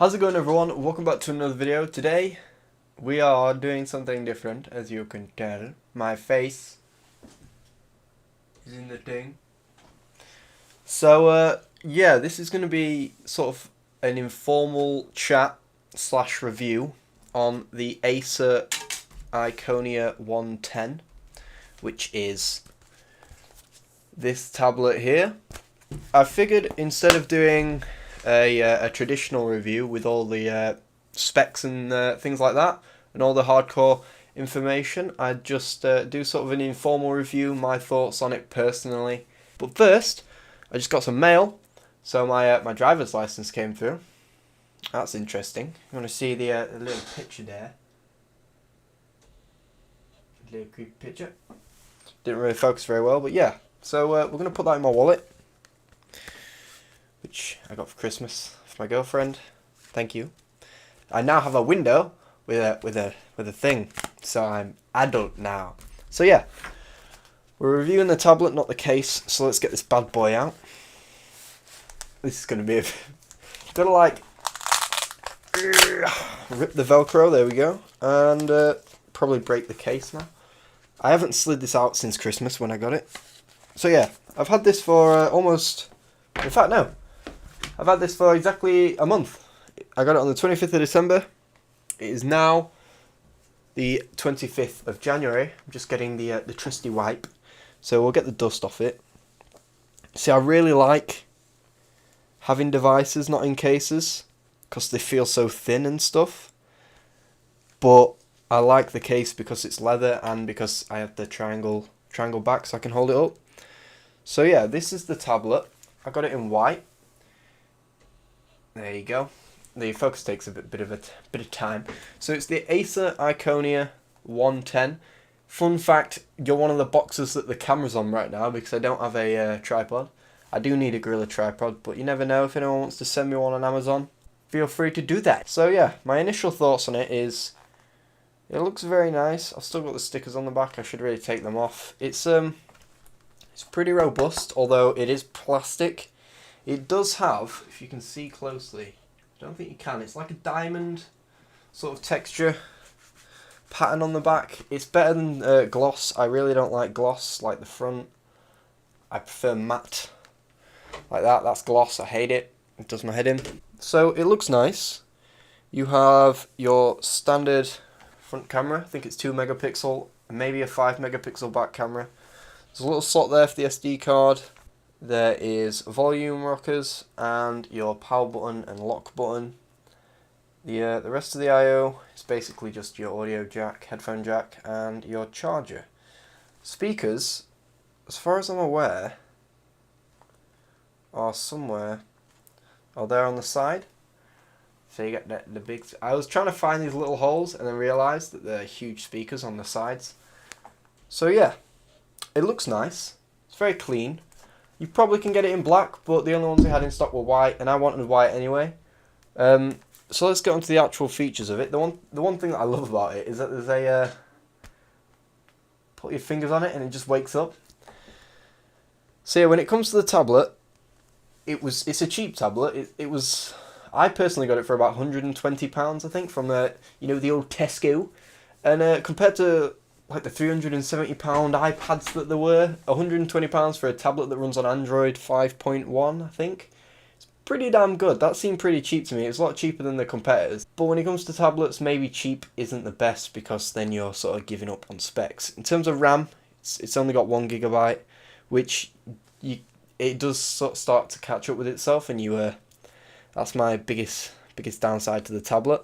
How's it going, everyone? Welcome back to another video. Today we are doing something different, as you can tell. My face is in the thing. So yeah, this is going to be sort of an informal chat / review on the Acer Iconia 110, which is this tablet here. I figured instead of doing a traditional review with all the specs and things like that and all the hardcore information, I'd just do sort of an informal review, my thoughts on it personally. But first, I just got some mail, so my driver's license came through. That's interesting. You want to see the little picture there? A little creepy picture. Didn't really focus very well, but yeah. So we're going to put that in my wallet, which I got for Christmas for my girlfriend. Thank you. I now have a window with a thing, so I'm adult now. So yeah, we're reviewing the tablet, not the case. So let's get this bad boy out. This is gonna be gotta like rip the Velcro. There we go, and probably break the case now. I haven't slid this out since Christmas when I got it. So yeah, I've had this for almost. In fact, no. I've had this for exactly a month. I got it on the 25th of December. It is now the 25th of January. I'm just getting the trusty wipe. So we'll get the dust off it. See, I really like having devices not in cases because they feel so thin and stuff. But I like the case because it's leather and because I have the triangle back so I can hold it up. So yeah, this is the tablet. I got it in white. There you go. The focus takes a bit of time. So it's the Acer Iconia 110. Fun fact: you're one of the boxes that the camera's on right now because I don't have a tripod. I do need a Gorilla tripod, but you never know if anyone wants to send me one on Amazon. Feel free to do that. So yeah, my initial thoughts on it is it looks very nice. I've still got the stickers on the back. I should really take them off. It's pretty robust, although it is plastic. It does have, if you can see closely, I don't think you can, it's like a diamond sort of texture pattern on the back. It's better than gloss. I really don't like gloss like the front. I prefer matte like that. That's gloss. I hate it. It does my head in. So it looks nice. You have your standard front camera. I think it's 2 megapixel, maybe a 5 megapixel back camera. There's a little slot there for the SD card. There is volume rockers and your power button and lock button. The rest of the I/O is basically just your audio jack, headphone jack, and your charger. Speakers, as far as I'm aware, are somewhere. Oh, they're on the side. So you get the big. I was trying to find these little holes and then realised that they're huge speakers on the sides. So yeah, it looks nice. It's very clean. You probably can get it in black, but the only ones they had in stock were white, and I wanted white anyway. So let's get on to the actual features of it. The one thing that I love about it is that there's a put your fingers on it and it just wakes up. So yeah, when it comes to the tablet, it's a cheap tablet. It was, I personally got it for about £120, I think, from the old Tesco, and compared to like the £370 iPads that there were, £120 for a tablet that runs on Android 5.1, I think. It's pretty damn good. That seemed pretty cheap to me. It's a lot cheaper than the competitors. But when it comes to tablets, maybe cheap isn't the best because then you're sort of giving up on specs. In terms of RAM, it's only got 1 gigabyte, which it does sort of start to catch up with itself, and that's my biggest downside to the tablet.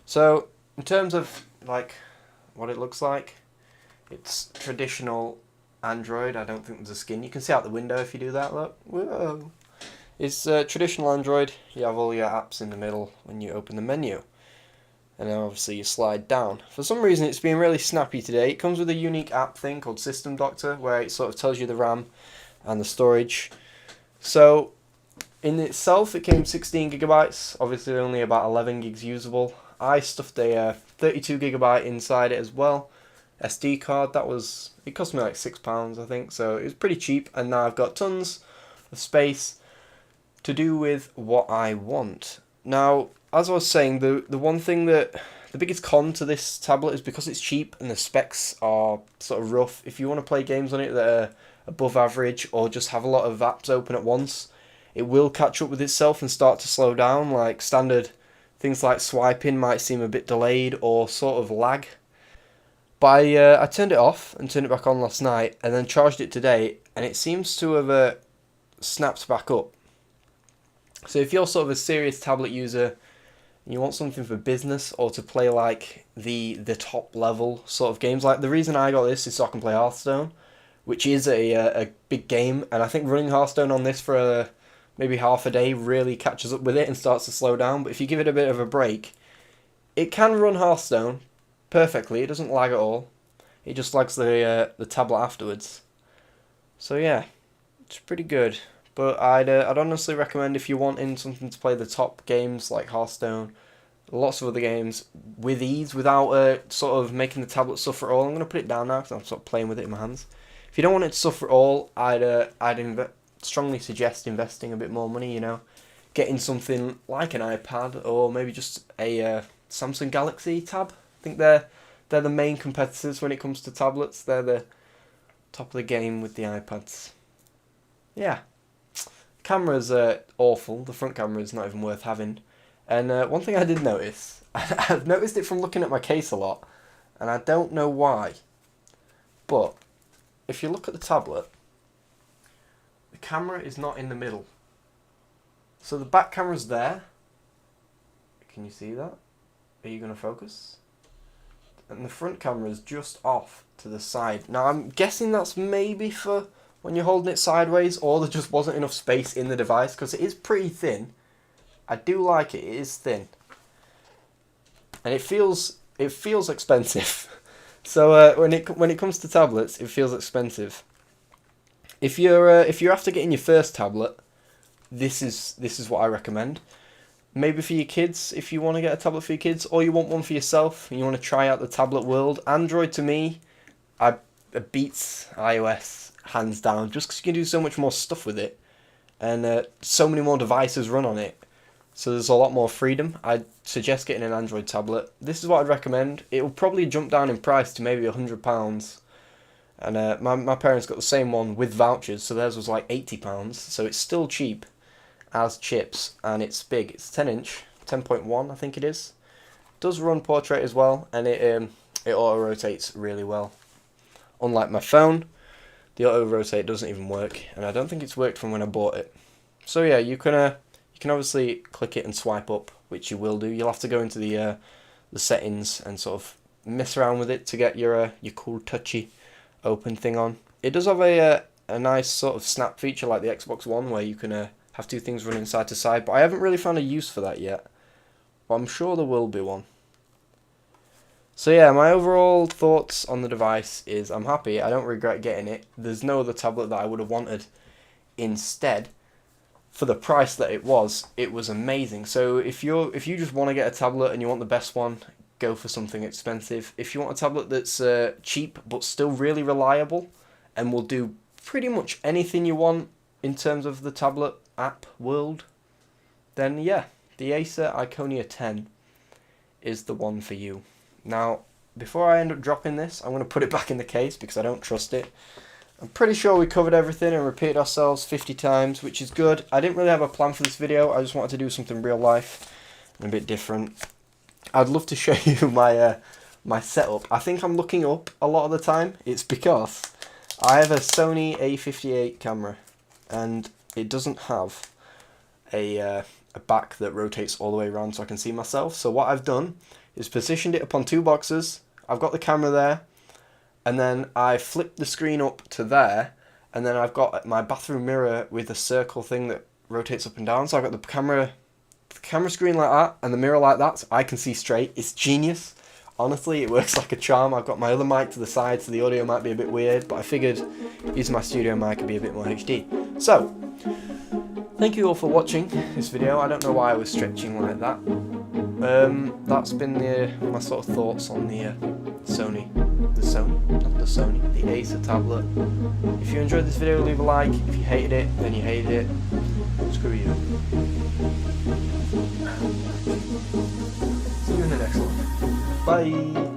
So in terms of like what it looks like, it's traditional Android. I don't think there's a skin. You can see out the window if you do that, look. Whoa. It's traditional Android. You have all your apps in the middle when you open the menu. And then obviously you slide down. For some reason it's been really snappy today. It comes with a unique app thing called System Doctor, where it sort of tells you the RAM and the storage. So in itself it came 16 gigabytes. Obviously only about 11 gigs usable. I stuffed a 32 gigabyte inside it as well. SD card, it cost me like £6, I think, so it was pretty cheap, and now I've got tons of space to do with what I want. Now, as I was saying, the one thing that the biggest con to this tablet is because it's cheap and the specs are sort of rough. If you want to play games on it that are above average or just have a lot of apps open at once, it will catch up with itself and start to slow down. Like standard things like swiping might seem a bit delayed or sort of lag. But I turned it off and turned it back on last night and then charged it today, and it seems to have snapped back up. So if you're sort of a serious tablet user and you want something for business or to play like the top level sort of games, like the reason I got this is so I can play Hearthstone, which is a big game, and I think running Hearthstone on this for maybe half a day really catches up with it and starts to slow down. But if you give it a bit of a break, it can run Hearthstone perfectly. It doesn't lag at all. It just lags the tablet afterwards. So yeah, it's pretty good. But I'd honestly recommend, if you're wanting something to play the top games like Hearthstone, lots of other games with ease without sort of making the tablet suffer at all. I'm going to put it down now because I'm sort of playing with it in my hands. If you don't want it to suffer at all, I'd strongly suggest investing a bit more money, you know, getting something like an iPad or maybe just a Samsung Galaxy Tab. I think they're the main competitors when it comes to tablets. They're the top of the game with the iPads. Yeah. Camera's awful. The front camera is not even worth having. And one thing I did notice, I've noticed it from looking at my case a lot, and I don't know why, but if you look at the tablet, the camera is not in the middle. So the back camera's there. Can you see that? Are you going to focus? And the front camera is just off to the side. Now I'm guessing that's maybe for when you're holding it sideways, or there just wasn't enough space in the device, because it is pretty thin. I do like it. It is thin, and it feels expensive. So when it comes to tablets, it feels expensive. If you're after getting your first tablet, this is what I recommend. Maybe for your kids, if you want to get a tablet for your kids, or you want one for yourself and you want to try out the tablet world. Android, to me, it beats iOS hands down, just because you can do so much more stuff with it, and so many more devices run on it. So there's a lot more freedom. I'd suggest getting an Android tablet. This is what I'd recommend. It will probably jump down in price to maybe £100. And my parents got the same one with vouchers, so theirs was like £80. So it's still cheap as chips, and it's big. It's 10-inch, 10.1 I think it is. Does run portrait as well, and it auto rotates really well. Unlike my phone, the auto rotate doesn't even work, and I don't think it's worked from when I bought it. So yeah, you can obviously click it and swipe up, which you will do. You'll have to go into the settings and sort of mess around with it to get your cool touchy open thing on. It does have a nice sort of snap feature like the Xbox One, where you can have two things running side to side, but I haven't really found a use for that yet. But I'm sure there will be one. So yeah, my overall thoughts on the device is I'm happy. I don't regret getting it. There's no other tablet that I would have wanted instead. For the price that it was amazing. So if you just want to get a tablet and you want the best one, go for something expensive. If you want a tablet that's cheap but still really reliable and will do pretty much anything you want in terms of the tablet app world, then yeah, the Acer Iconia 10 is the one for you. Now, before I end up dropping this, I'm going to put it back in the case because I don't trust it. I'm pretty sure we covered everything and repeated ourselves 50 times, which is good. I didn't really have a plan for this video. I just wanted to do something real life and a bit different. I'd love to show you my setup. I think I'm looking up a lot of the time. It's because I have a Sony A58 camera, and it doesn't have a back that rotates all the way around so I can see myself. So what I've done is positioned it upon two boxes. I've got the camera there, and then I flipped the screen up to there, and then I've got my bathroom mirror with a circle thing that rotates up and down. So I've got the camera screen like that and the mirror like that, so I can see straight. It's genius. Honestly, it works like a charm. I've got my other mic to the side, so the audio might be a bit weird, but I figured using my studio mic could be a bit more HD. So, thank you all for watching this video. I don't know why I was stretching like that. That's been my sort of thoughts on the Acer tablet. If you enjoyed this video, leave a like. If you hated it, then you hated it. Screw you. See you in the next one. Bye.